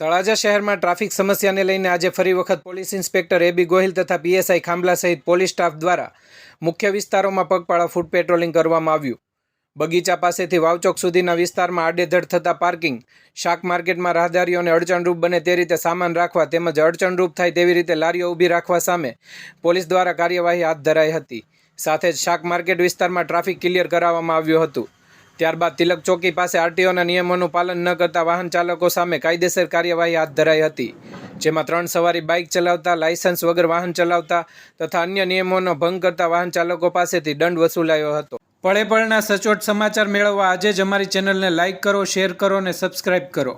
તળાજા શહેરમાં ટ્રાફિક સમસ્યાને લઈને આજે ફરી વખત પોલીસ ઇન્સ્પેક્ટર એબી ગોહિલ તથા પીએસઆઈ ખાંભલા સહિત પોલીસ સ્ટાફ દ્વારા મુખ્ય વિસ્તારોમાં પગપાળા ફૂટ પેટ્રોલિંગ કરવામાં આવ્યું। બગીચા પાસેથી વાવચોક સુધીના વિસ્તારમાં આડેધડ થતા પાર્કિંગ, શાક માર્કેટમાં રાહદારીઓને અડચણરૂપ બને તે રીતે સામાન રાખવા તેમજ અડચણરૂપ થાય તેવી રીતે લારીઓ ઊભી રાખવા સામે પોલીસ દ્વારા કાર્યવાહી હાથ ધરાઈ હતી। સાથે જ શાક માર્કેટ વિસ્તારમાં ટ્રાફિક ક્લિયર કરાવવામાં આવ્યું હતું। ત્યારબાદ તિલક ચોકી પાસે આરટીઓના નિયમોનું પાલન ન કરતા વાહન ચાલકો સામે કાયદેસર કાર્યવાહી હાથ ધરાઈ હતી, જેમાં 3 સવારી બાઇક ચલાવતા, લાયસન્સ વગર વાહન ચલાવતા તથા અન્ય નિયમોનો ભંગ કરતા વાહન ચાલકો પાસેથી દંડ વસૂલાયો હતો। પળે પળના સચોટ સમાચાર મેળવવા આજે જ અમારી ચેનલને લાઇક કરો, શેર કરો અને સબસ્ક્રાઇબ કરો।